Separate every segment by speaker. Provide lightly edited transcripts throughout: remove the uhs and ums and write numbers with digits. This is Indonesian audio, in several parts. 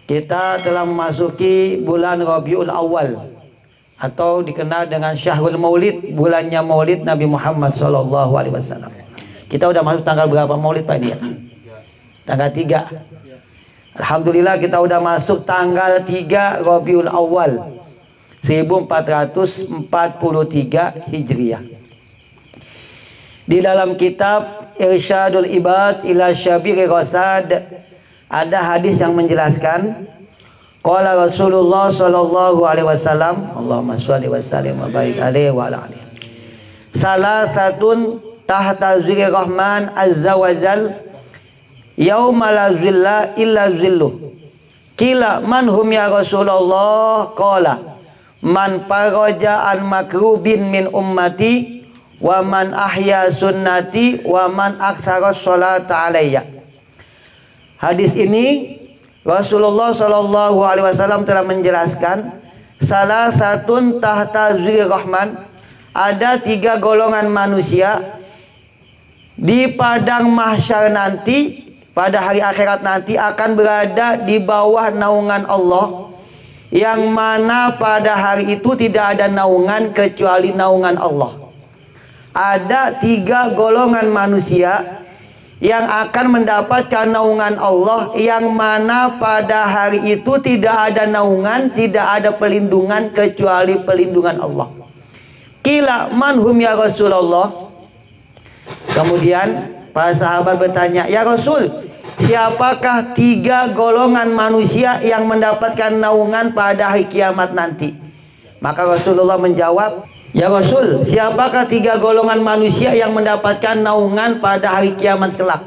Speaker 1: Kita telah memasuki bulan Rabiul Awal atau dikenal dengan Syahrul Maulid, bulannya Maulid Nabi Muhammad SAW. Kita udah masuk tanggal berapa Maulid Pak dia? Tanggal 3. Alhamdulillah kita udah masuk tanggal 3 Rabiul Awal 1443 Hijriah. Di dalam kitab Irsyadul Ibad ila Syabiri Rasad ada hadis yang menjelaskan qala Rasulullah sallallahu alaihi wasallam, Allahumma shalli wa sallim wa barik alaihi wa ala alihi. Salasatun tahta zillir rahman azza wa jal yauma la zilla illa zilluh. Qila man hum ya Rasulullah? Qala man faraja an makrubin min ummati wa man ahya sunnati wa man aktsara sholata alayya. Hadis ini Rasulullah Shallallahu Alaihi Wasallam telah menjelaskan salah satu tahta zillir rahman, ada 3 golongan manusia di padang mahsyar nanti, pada hari akhirat nanti akan berada di bawah naungan Allah, yang mana pada hari itu tidak ada naungan kecuali naungan Allah. Ada 3 golongan manusia yang akan mendapatkan naungan Allah, yang mana pada hari itu tidak ada naungan, tidak ada pelindungan kecuali pelindungan Allah. Qila man hum ya Rasulullah? Kemudian para sahabat bertanya, ya Rasul, siapakah 3 golongan manusia yang mendapatkan naungan pada hari kiamat nanti? Maka Rasulullah menjawab, ya Rasul, siapakah 3 golongan manusia yang mendapatkan naungan pada hari kiamat kelak?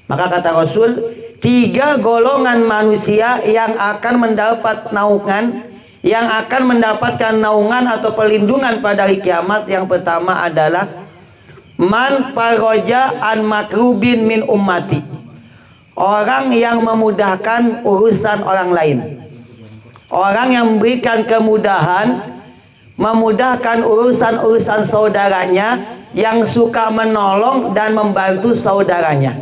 Speaker 1: Maka kata Rasul, 3 golongan manusia yang akan mendapat naungan, yang akan mendapatkan naungan atau perlindungan pada hari kiamat. Yang pertama adalah man faraja an makrubin min ummati, orang yang memudahkan urusan orang lain, orang yang memberikan kemudahan, memudahkan urusan-urusan saudaranya, yang suka menolong dan membantu saudaranya.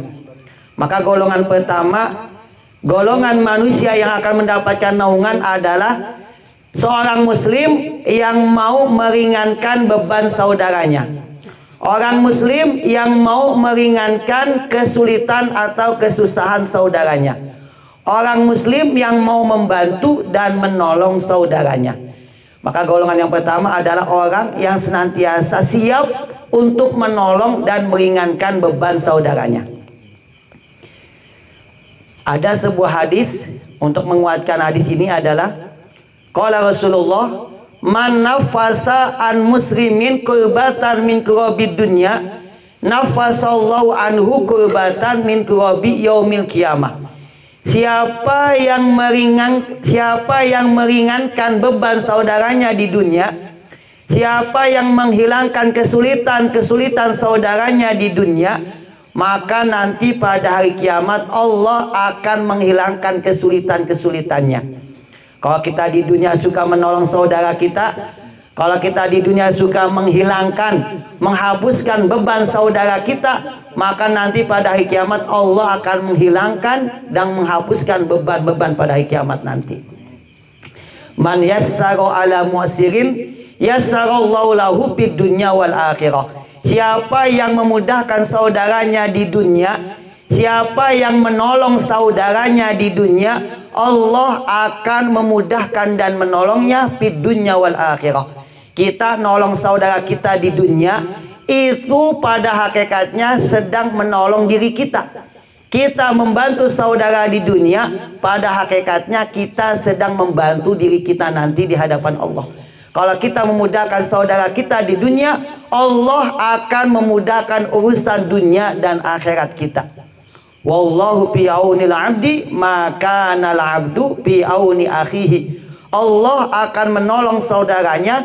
Speaker 1: Maka golongan pertama, golongan manusia yang akan mendapatkan naungan adalah seorang muslim yang mau meringankan beban saudaranya, orang muslim yang mau meringankan kesulitan atau kesusahan saudaranya, orang muslim yang mau membantu dan menolong saudaranya. Maka golongan yang pertama adalah orang yang senantiasa siap untuk menolong dan meringankan beban saudaranya. Ada sebuah hadis untuk menguatkan hadis ini adalah qala Rasulullah man nafasa an muslimin kurbatan min kurabid dunya nafasallahu anhu kurbatan min kurabi yaumil qiyamah. Siapa yang meringankan beban saudaranya di dunia, siapa yang menghilangkan kesulitan saudaranya di dunia, maka nanti pada hari kiamat Allah akan menghilangkan kesulitannya. Kalau kita di dunia suka menolong saudara kita, kalau kita di dunia suka menghapuskan beban saudara kita, maka nanti pada hari kiamat Allah akan menghilangkan dan menghapuskan beban-beban pada hari kiamat nanti. Man yassara ala mu'sirin yassarallahu lahu fid dunya wal akhirah. Siapa yang memudahkan saudaranya di dunia, siapa yang menolong saudaranya di dunia, Allah akan memudahkan dan menolongnya fid dunya wal akhirah. Kita nolong saudara kita di dunia, itu pada hakikatnya sedang menolong diri kita. Kita membantu saudara di dunia, pada hakikatnya kita sedang membantu diri kita nanti di hadapan Allah. Kalau kita memudahkan saudara kita di dunia, Allah akan memudahkan urusan dunia dan akhirat kita. Wallahu fi aunil abdi maka nal abdu fi auni akhihi. Allah akan menolong saudaranya,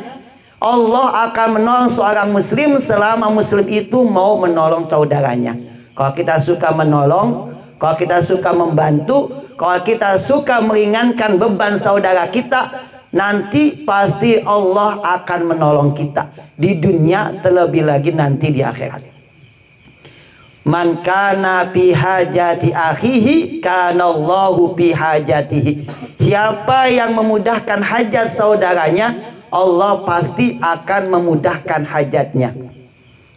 Speaker 1: Allah akan menolong seorang muslim selama muslim itu mau menolong saudaranya. Kalau kita suka menolong, kalau kita suka membantu, kalau kita suka meringankan beban saudara kita, nanti pasti Allah akan menolong kita di dunia, terlebih lagi nanti di akhirat. Man kana fi hajati akhihi kana Allahu fi hajatihi. Siapa yang memudahkan hajat saudaranya, Allah pasti akan memudahkan hajatnya.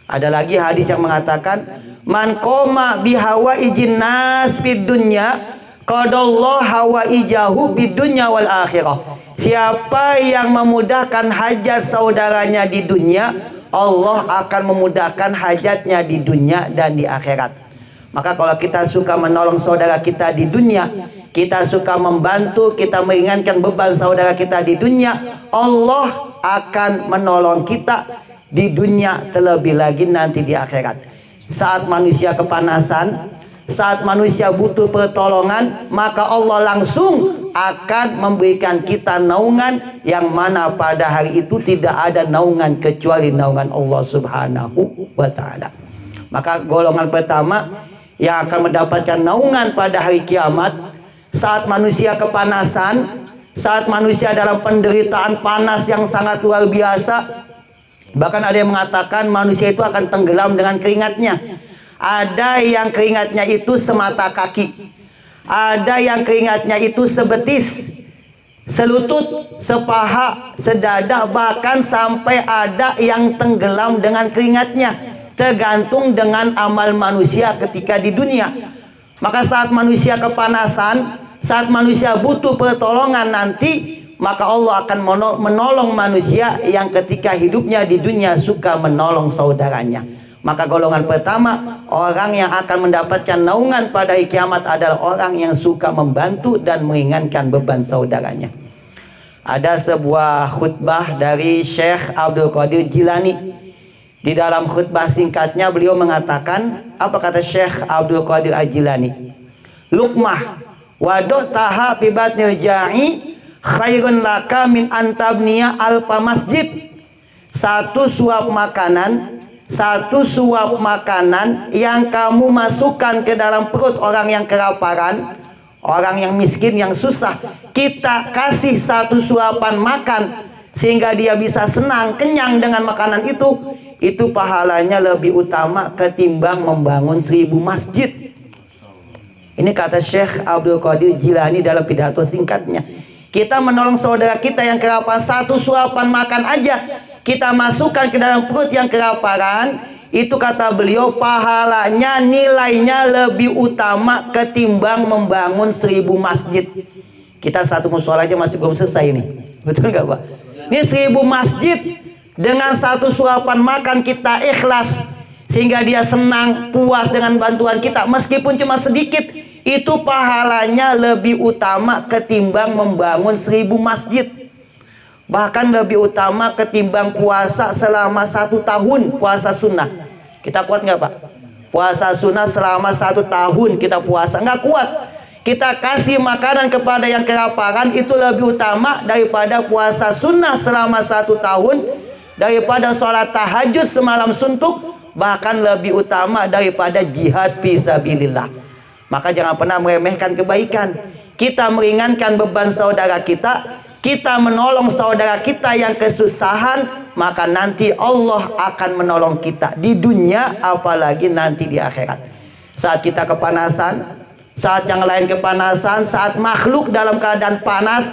Speaker 1: Ada lagi hadis yang mengatakan, man qoma bihawaijin nas fid dunya qadallahu hawaijahu bid dunya wal akhirah. Siapa yang memudahkan hajat saudaranya di dunia, Allah akan memudahkan hajatnya di dunia dan di akhirat. Maka kalau kita suka menolong saudara kita di dunia, kita suka membantu, kita meringankan beban saudara kita di dunia, Allah akan menolong kita di dunia, terlebih lagi nanti di akhirat. Saat manusia kepanasan, saat manusia butuh pertolongan, maka Allah langsung akan memberikan kita naungan, yang mana pada hari itu tidak ada naungan kecuali naungan Allah Subhanahu wa ta'ala. Maka golongan pertama yang akan mendapatkan naungan pada hari kiamat, saat manusia kepanasan, saat manusia dalam penderitaan panas yang sangat luar biasa. Bahkan ada yang mengatakan manusia itu akan tenggelam dengan keringatnya. Ada yang keringatnya itu semata kaki, ada yang keringatnya itu sebetis, selutut, sepaha, sedadak, bahkan sampai ada yang tenggelam dengan keringatnya. Tergantung dengan amal manusia ketika di dunia. Maka saat manusia kepanasan, saat manusia butuh pertolongan nanti, maka Allah akan menolong manusia yang ketika hidupnya di dunia suka menolong saudaranya. Maka golongan pertama, orang yang akan mendapatkan naungan pada hari kiamat adalah orang yang suka membantu dan meringankan beban saudaranya. Ada sebuah khutbah dari Syekh Abdul Qadir Jilani. Di dalam khutbah singkatnya beliau mengatakan, apa kata Syekh Abdul Qadir Al-Jilani? Luqmah waduh taha fi batnil ja'i khairun laka min antabniya alfa masjid. Satu suap makanan yang kamu masukkan ke dalam perut orang yang kelaparan, orang yang miskin, yang susah, kita kasih satu suapan makan sehingga dia bisa senang, kenyang dengan makanan itu pahalanya lebih utama ketimbang membangun 1000 masjid. Ini kata Syekh Abdul Qadir Jilani dalam pidato singkatnya. Kita menolong saudara kita yang kelaparan, satu suapan makan aja kita masukkan ke dalam perut yang kelaparan, itu kata beliau pahalanya, nilainya lebih utama ketimbang membangun 1000 masjid. Kita satu musola aja masih belum selesai ini, betul nggak Pak? Ini 1000 masjid dengan satu suapan makan kita ikhlas sehingga dia senang, puas dengan bantuan kita meskipun cuma sedikit, itu pahalanya lebih utama ketimbang membangun 1000 masjid. Bahkan lebih utama ketimbang puasa selama 1 tahun, puasa sunnah. Kita kuat nggak Pak? Puasa sunnah selama 1 tahun kita puasa, nggak kuat. Kita kasih makanan kepada yang kelaparan itu lebih utama daripada puasa sunnah selama 1 tahun, daripada sholat tahajud semalam suntuk, bahkan lebih utama daripada jihad fisabilillah. Maka jangan pernah meremehkan kebaikan. Kita meringankan beban saudara kita, kita menolong saudara kita yang kesusahan, maka nanti Allah akan menolong kita di dunia, apalagi nanti di akhirat. Saat kita kepanasan, saat yang lain kepanasan, saat makhluk dalam keadaan panas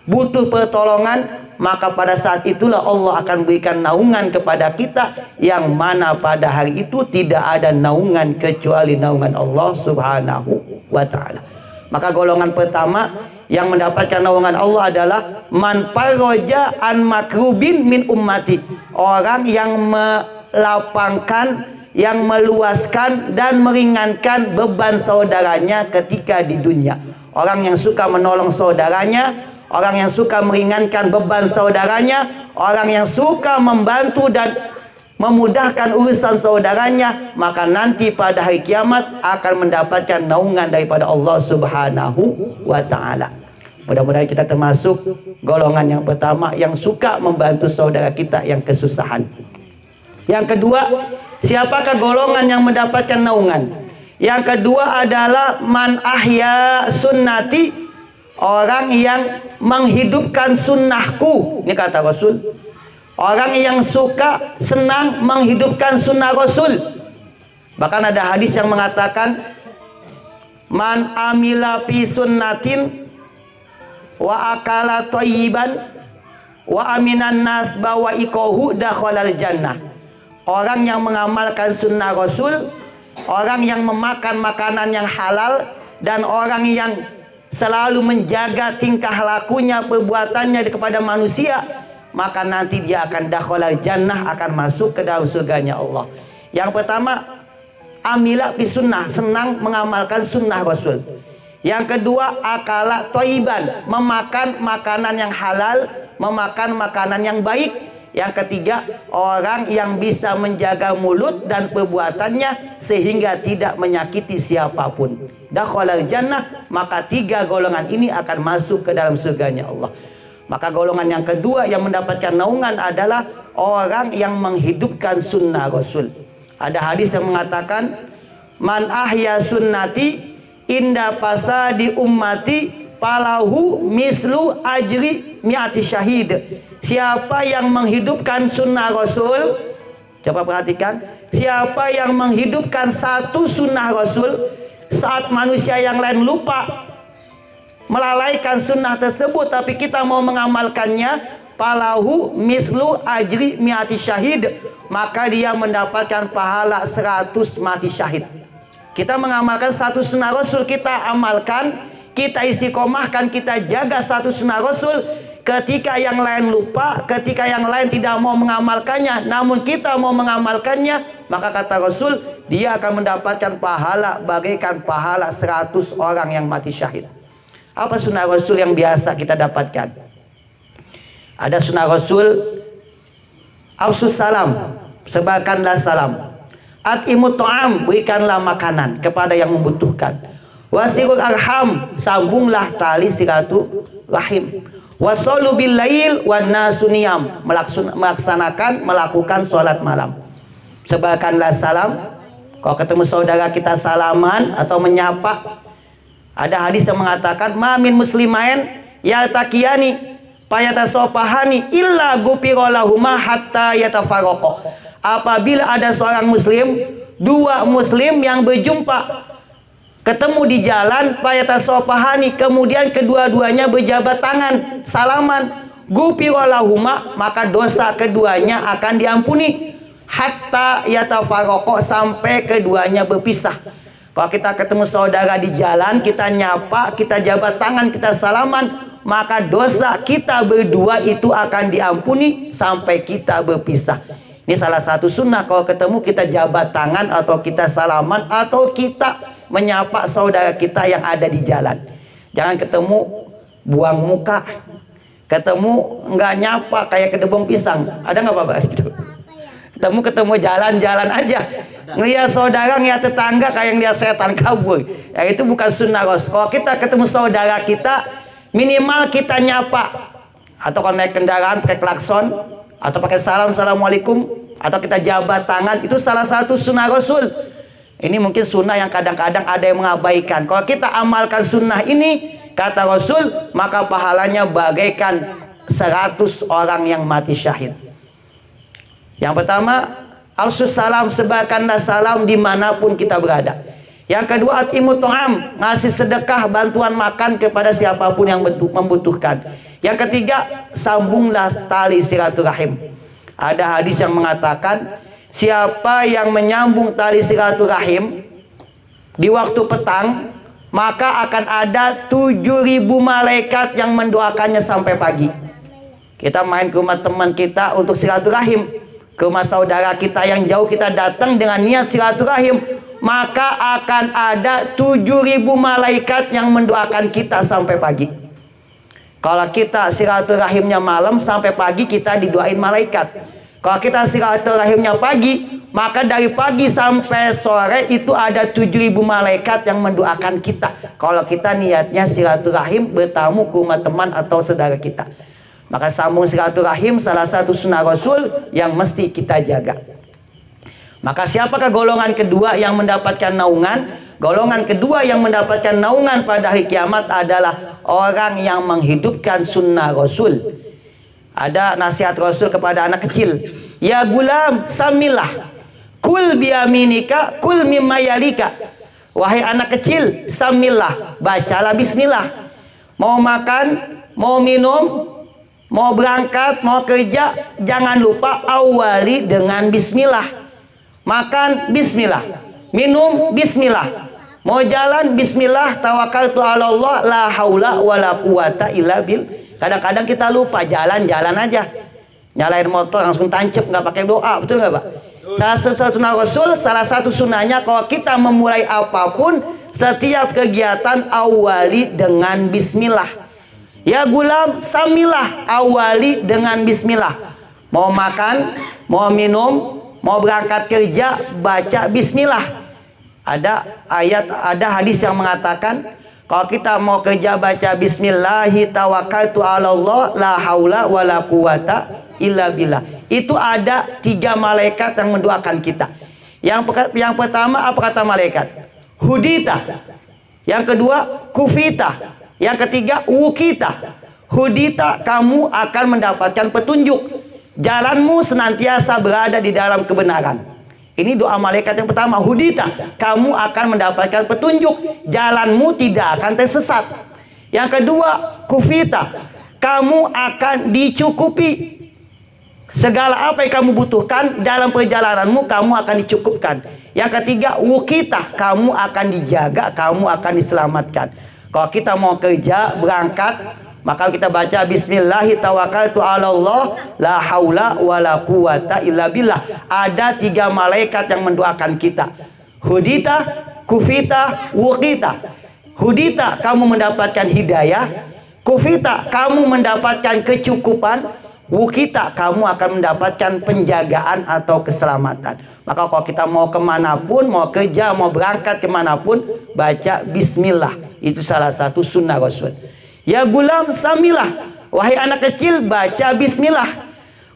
Speaker 1: butuh pertolongan, maka pada saat itulah Allah akan berikan naungan kepada kita, yang mana pada hari itu tidak ada naungan kecuali naungan Allah Subhanahu wa ta'ala. Maka golongan pertama yang mendapatkan naungan Allah adalah man faraja an makrubin min ummati, orang yang melapangkan, yang meluaskan dan meringankan beban saudaranya ketika di dunia. Orang yang suka menolong saudaranya, orang yang suka meringankan beban saudaranya, orang yang suka membantu dan memudahkan urusan saudaranya, maka nanti pada hari kiamat akan mendapatkan naungan daripada Allah Subhanahu wa ta'ala. Mudah-mudahan kita termasuk golongan yang pertama yang suka membantu saudara kita yang kesusahan. Yang kedua, siapakah golongan yang mendapatkan naungan? Yang kedua adalah man ahya sunnati, orang yang menghidupkan sunnahku. Ini kata Rasul, orang yang suka senang menghidupkan sunnah Rasul. Bahkan ada hadis yang mengatakan, man amila fi sunnatin wa akala thayyiban wa aminan nas bawa ikohu dakhalal jannah. Orang yang mengamalkan sunnah Rasul, orang yang memakan makanan yang halal, dan orang yang selalu menjaga tingkah lakunya, perbuatannya kepada manusia, maka nanti dia akan dakhalal jannah, akan masuk ke dalam surganya Allah. Yang pertama, amila fi sunnah, senang mengamalkan sunnah Rasul. Yang kedua, akala thayyiban, memakan makanan yang halal, memakan makanan yang baik. Yang ketiga, orang yang bisa menjaga mulut dan perbuatannya sehingga tidak menyakiti siapapun. Dakhalal jannah, maka tiga golongan ini akan masuk ke dalam surganya Allah. Maka golongan yang kedua yang mendapatkan naungan adalah orang yang menghidupkan sunnah Rasul. Ada hadis yang mengatakan, man ahya sunnati inda fasadi ummati falahu mislu ajri mi'ati syahid. Siapa yang menghidupkan sunnah Rasul, coba perhatikan, siapa yang menghidupkan satu sunnah Rasul saat manusia yang lain lupa, melalaikan sunnah tersebut, tapi kita mau mengamalkannya, falahu mislu ajri mi'ati syahid, maka dia mendapatkan pahala 100 mati syahid. Kita mengamalkan satu sunnah Rasul, kita amalkan, kita istiqomahkan, kita jaga satu sunnah Rasul. Ketika yang lain lupa, ketika yang lain tidak mau mengamalkannya, namun kita mau mengamalkannya, maka kata Rasul, dia akan mendapatkan pahala bagaikan pahala 100 orang yang mati syahid. Apa sunnah Rasul yang biasa kita dapatkan? Ada sunnah Rasul, afsus salam, sebarkanlah salam. At'imut ta'am, berikanlah makanan kepada yang membutuhkan. Wasilul arham, sambunglah tali silaturahim. Wasallu bil lail wan nasu niyam, melakukan sholat malam. Sebarkanlah salam. Kalau ketemu saudara kita salaman atau menyapa. Ada hadis yang mengatakan, ma min muslimain yaltaqiyani fayatasafahani illa ghufiralahuma hatta yatafarraqa. Apabila ada seorang muslim, dua muslim yang berjumpa, ketemu di jalan, fayatasafahani, kemudian kedua-duanya berjabat tangan, salaman, ghufiralahuma, maka dosa keduanya akan diampuni, hatta yatafarraqa, sampai keduanya berpisah. Kalau kita ketemu saudara di jalan, kita nyapa, kita jabat tangan, kita salaman, maka dosa kita berdua itu akan diampuni sampai kita berpisah. Ini salah satu sunnah, kalau ketemu kita jabat tangan atau kita salaman atau kita menyapa saudara kita yang ada di jalan. Jangan ketemu buang muka, ketemu nggak nyapa kayak kedebong pisang. Ada nggak Bapak itu? Ketemu jalan-jalan aja, ngeliat saudara, ngeliat tetangga kayak ngeliat setan kabur. Ya itu bukan sunnah Rasul. Kalau kita ketemu saudara kita, minimal kita nyapa, atau kalau naik kendaraan pakai klakson, atau pakai salam, assalamualaikum, atau kita jabat tangan. Itu salah satu sunnah Rasul. Ini mungkin sunnah yang kadang-kadang ada yang mengabaikan. Kalau kita amalkan sunnah ini, kata Rasul, maka pahalanya bagaikan 100 orang yang mati syahid. Yang pertama, afsus salam, sebarkanlah salam dimanapun kita berada. Yang kedua, at'imut ta'am, ngasih sedekah, bantuan makan kepada siapapun yang membutuhkan. Yang ketiga, sambunglah tali silaturahim. Ada hadis yang mengatakan, siapa yang menyambung tali silaturahim di waktu petang, maka akan ada 7.000 malaikat yang mendoakannya sampai pagi. Kita main ke rumah teman kita untuk silaturahim, ke rumah saudara kita yang jauh kita datang dengan niat silaturahim, maka akan ada 7.000 malaikat yang mendoakan kita sampai pagi. Kalau kita silaturahimnya malam, sampai pagi kita didoain malaikat. Kalau kita silaturahimnya pagi, maka dari pagi sampai sore itu ada 7.000 malaikat yang mendoakan kita. Kalau kita niatnya silaturahim, bertamu ke rumah teman atau saudara kita. Maka sambung silaturahim salah satu sunnah Rasul yang mesti kita jaga. Maka siapakah golongan kedua yang mendapatkan naungan? Golongan kedua yang mendapatkan naungan pada hari kiamat adalah orang yang menghidupkan sunnah Rasul. Ada nasihat Rasul kepada anak kecil, ya gulam samillah, kul biyaminika kul mimma yalika. Wahai anak kecil, samillah, bacalah bismillah. Mau makan, mau minum, mau berangkat, mau kerja, jangan lupa awali dengan bismillah. Makan bismillah, minum bismillah, mau jalan bismillah, tawakkaltu 'ala Allah, la haula wala quwata illa bil. Kadang-kadang kita lupa, jalan-jalan aja. Nyalain motor langsung tancep, nggak pakai doa, betul nggak, Pak? Salah satu sunnah Rasul, salah satu sunnahnya kalau kita memulai apapun, setiap kegiatan awali dengan bismillah. Ya gulam, samillah, awali dengan bismillah. Mau makan, mau minum, mau berangkat kerja, baca bismillah. Ada ayat, ada hadis yang mengatakan kalau kita mau kerja baca bismillahi tawakkaltu 'ala Allah, la haula wala quwata illa billah. Itu ada 3 malaikat yang mendoakan kita. Yang pertama apa kata malaikat? Hudita. Yang kedua kufita. Yang ketiga wukita. Hudita, kamu akan mendapatkan petunjuk. Jalanmu senantiasa berada di dalam kebenaran. Ini doa malaikat yang pertama. Hudita, kamu akan mendapatkan petunjuk. Jalanmu tidak akan tersesat. Yang kedua kufita, kamu akan dicukupi. Segala apa yang kamu butuhkan dalam perjalananmu, kamu akan dicukupkan. Yang ketiga, wukita, kamu akan dijaga, kamu akan diselamatkan. Kalau kita mau kerja, berangkat, maka kita baca bismillahi tawakkaltu 'ala Allah, la haula wala quwata illa billah. Ada 3 malaikat yang mendoakan kita. Hudita, kufita, wukita. Hudita, kamu mendapatkan hidayah. Kufita, kamu mendapatkan kecukupan. Wukita, kamu akan mendapatkan penjagaan atau keselamatan. Maka kalau kita mau kemanapun, mau kerja, mau berangkat kemanapun, baca bismillah. Itu salah satu sunnah Rasul. Ya gulam, samillah, wahai anak kecil, baca bismillah.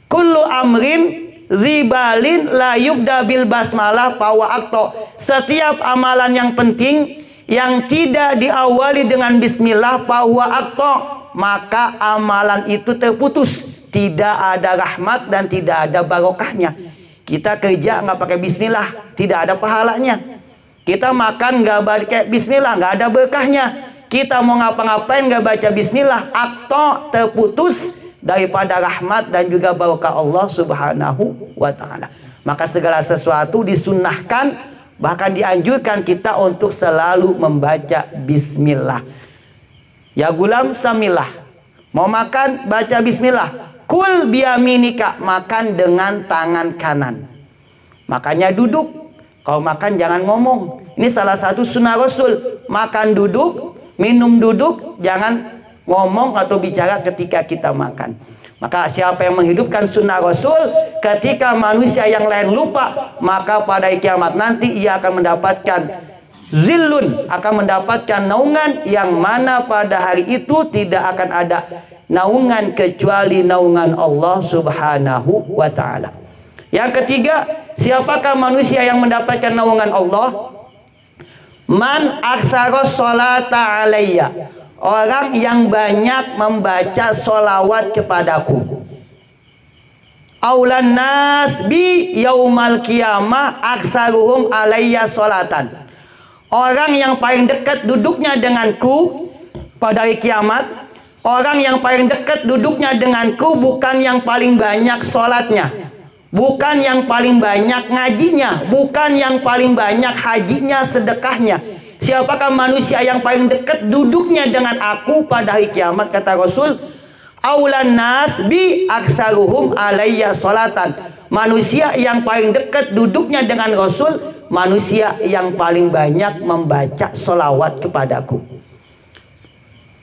Speaker 1: Kullu amrin ribalin la yubda bil basmalah fawa akto. Setiap amalan yang penting yang tidak diawali dengan bismillah fawa akto, maka amalan itu terputus. Tidak ada rahmat dan tidak ada barokahnya. Kita kerja nggak pakai bismillah, tidak ada pahalanya. Kita makan nggak pakai bismillah, nggak ada berkahnya. Kita mau ngapa-ngapain nggak baca bismillah, akto, terputus daripada rahmat dan juga barokah Allah Subhanahu wa ta'ala. Maka segala sesuatu disunnahkan, bahkan dianjurkan kita untuk selalu membaca bismillah. Ya gulam, samillah. Mau makan, baca bismillah. Kul biyaminika, makan dengan tangan kanan. Makanya duduk. Kalau makan jangan ngomong. Ini salah satu sunnah Rasul. Makan duduk, minum duduk, jangan ngomong atau bicara ketika kita makan. Maka siapa yang menghidupkan sunnah Rasul, ketika manusia yang lain lupa, maka pada kiamat nanti ia akan mendapatkan zillun, akan mendapatkan naungan yang mana pada hari itu tidak akan ada naungan kecuali naungan Allah Subhanahu wa ta'ala. Yang ketiga, siapakah manusia yang mendapatkan naungan Allah? Man aktsara sholata alayya, orang yang banyak membaca sholawat kepadaku. Aulan nas bi yaumal qiyamah aktsaruhum alayya sholatan. Orang yang paling dekat duduknya denganku pada hari kiamat, orang yang paling dekat duduknya denganku bukan yang paling banyak sholatnya, bukan yang paling banyak ngajinya, bukan yang paling banyak hajinya, sedekahnya. Siapakah manusia yang paling dekat duduknya dengan aku pada hari kiamat? Kata Rasul, aulan nas bi aktsaruhum alayya sholatan. Manusia yang paling dekat duduknya dengan Rasul, manusia yang paling banyak membaca sholawat kepadaku.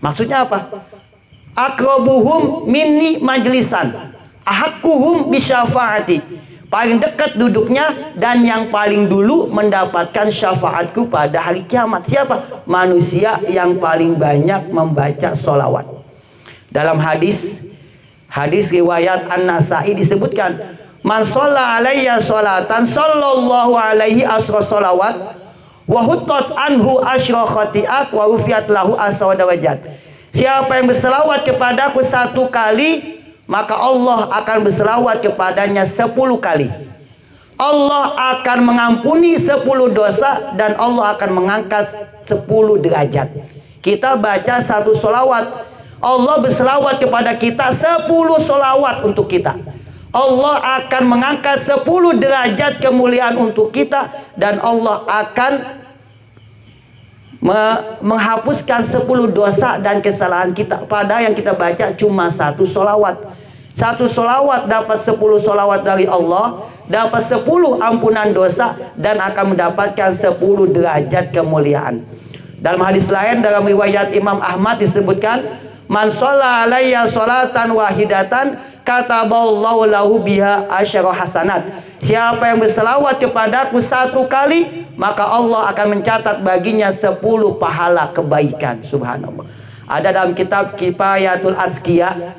Speaker 1: Maksudnya apa? Akrabuhum minni majlisan, ahakkuhum bisyafaati. Paling dekat duduknya dan yang paling dulu mendapatkan syafaatku pada hari kiamat. Siapa? Manusia yang paling banyak membaca sholawat. Dalam hadis riwayat An-Nasai disebutkan, man sholla alayya sholatan sallallahu alaihi asra sholawat wa huttat anhu asyra khati'at wa rufiyat lahu asra darajat. Siapa yang berselawat kepadaku 1 kali, maka Allah akan berselawat kepadanya 10 kali. Allah akan mengampuni 10 dosa dan Allah akan mengangkat 10 derajat. Kita baca satu sholawat, Allah berselawat kepada kita 10 sholawat untuk kita. Allah akan mengangkat 10 derajat kemuliaan untuk kita dan Allah akan menghapuskan 10 dosa dan kesalahan kita. Padahal yang kita baca cuma satu sholawat. Satu sholawat dapat 10 sholawat dari Allah, dapat 10 ampunan dosa dan akan mendapatkan 10 derajat kemuliaan. Dalam hadis lain dalam riwayat Imam Ahmad disebutkan, man shalla alayya sholatan wahidatan kataballahu lahu biha asyara hasanat. Siapa yang berselawat kepadaku satu kali, maka Allah akan mencatat baginya 10 pahala kebaikan. Subhanallah. Ada dalam kitab Kifayatul Azkiya.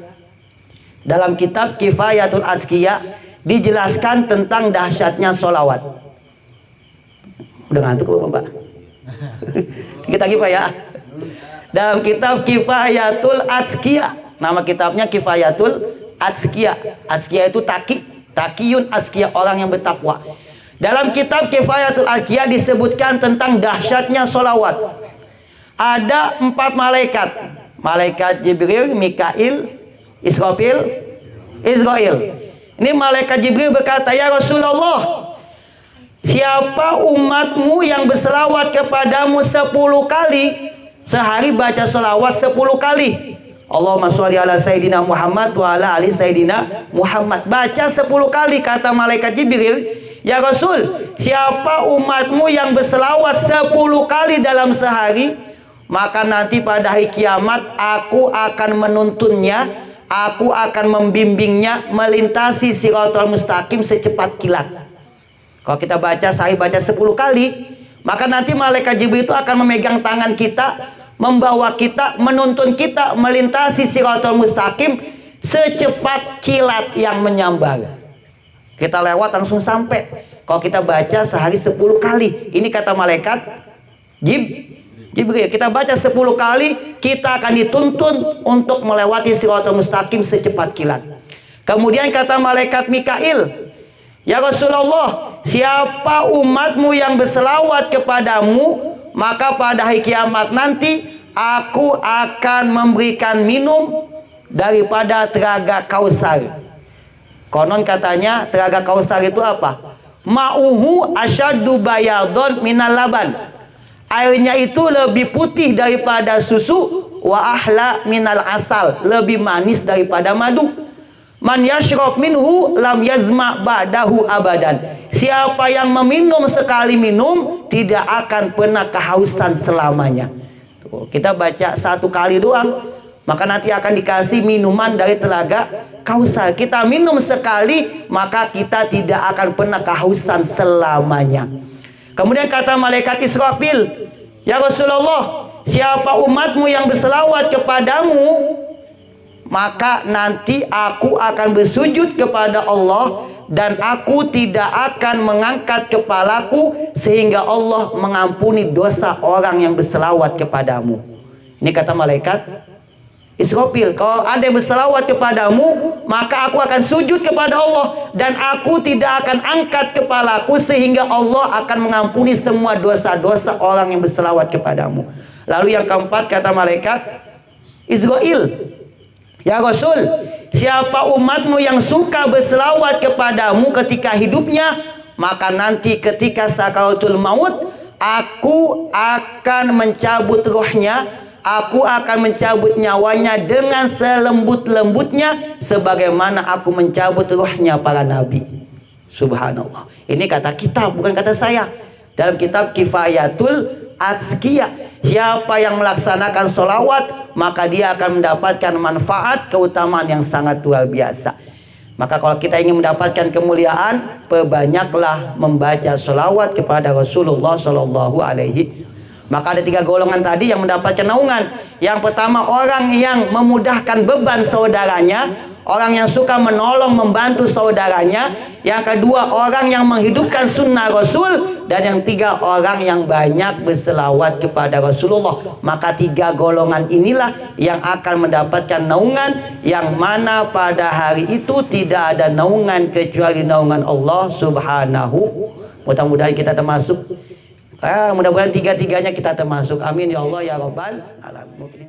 Speaker 1: Dalam kitab Kifayatul Azkiya dijelaskan tentang dahsyatnya sholawat. Udah ngantuk belum, Pak? Kita kifayah. Dalam kitab Kifayatul Azkiya, nama kitabnya Kifayatul Azkiya. Azkiya itu Takiyun Azkiya, orang yang bertakwa. Dalam kitab Kifayatul Azkiya disebutkan tentang dahsyatnya sholawat. Ada 4 malaikat. Malaikat Jibril, Mikail, Israfil, Israel. Ini malaikat Jibril berkata, ya Rasulullah, siapa umatmu yang berselawat kepadamu 10 kali, sehari baca selawat 10 kali. Allahumma sholli ala Sayyidina Muhammad wa ala ali Sayyidina Muhammad. Baca 10 kali, kata malaikat Jibril, ya Rasul, siapa umatmu yang berselawat 10 kali dalam sehari, maka nanti pada hari kiamat aku akan menuntunnya, aku akan membimbingnya melintasi Shiratal Mustaqim secepat kilat. Kalau kita baca sehari baca 10 kali, maka nanti malaikat Jibril itu akan memegang tangan kita, membawa kita, menuntun kita melintasi Shiratal Mustaqim secepat kilat yang menyambar. Kita lewat langsung sampai. Kalau kita baca sehari 10 kali, ini kata malaikat Jibril, kita baca 10 kali, kita akan dituntun untuk melewati Shiratal Mustaqim secepat kilat. Kemudian kata malaikat Mikail, ya Rasulullah, siapa umatmu yang berselawat kepadamu, maka pada hari kiamat nanti aku akan memberikan minum daripada telaga Kausar. Konon katanya telaga Kausar itu apa? Ma'uhu asyaddu bayadun minal laban. Airnya itu lebih putih daripada susu, wa ahla minal asal, lebih manis daripada madu. Man yashrab minhu lam yazma ba'dahu abadan. Siapa yang meminum sekali minum, tidak akan pernah kehausan selamanya. Tuh, kita baca 1 kali doang, maka nanti akan dikasih minuman dari telaga Kausar. Kita minum sekali, maka kita tidak akan pernah kehausan selamanya. Kemudian kata malaikat Israfil, ya Rasulullah, siapa umatmu yang berselawat kepadamu, maka nanti aku akan bersujud kepada Allah dan aku tidak akan mengangkat kepalaku sehingga Allah mengampuni dosa orang yang berselawat kepadamu. Ini kata malaikat Israfil, kalau ada yang berselawat kepadamu, maka aku akan sujud kepada Allah dan aku tidak akan angkat kepalaku sehingga Allah akan mengampuni semua dosa-dosa orang yang berselawat kepadamu. Lalu yang keempat kata malaikat Israel, ya Rasul, siapa umatmu yang suka berselawat kepadamu ketika hidupnya, maka nanti ketika sakaratul maut, aku akan mencabut rohnya, aku akan mencabut nyawanya dengan selembut-lembutnya sebagaimana aku mencabut rohnya para nabi. Subhanallah. Ini kata kitab, bukan kata saya. Dalam kitab Kifayatul Azkiya, siapa yang melaksanakan sholawat, maka dia akan mendapatkan manfaat, keutamaan yang sangat luar biasa. Maka kalau kita ingin mendapatkan kemuliaan, perbanyaklah membaca sholawat kepada Rasulullah Shallallahu Alaihi Wasallam. Maka ada 3 golongan tadi yang mendapatkan naungan. Yang pertama, orang yang memudahkan beban saudaranya, orang yang suka menolong membantu saudaranya, yang kedua orang yang menghidupkan sunnah Rasul, dan yang tiga orang yang banyak berselawat kepada Rasulullah. Maka tiga golongan inilah yang akan mendapatkan naungan, yang mana pada hari itu tidak ada naungan kecuali naungan Allah Subhanahu. Mudah-mudahan kita termasuk. Mudah-mudahan tiga-tiganya kita termasuk. Amin ya Allah ya Rabbal alamin.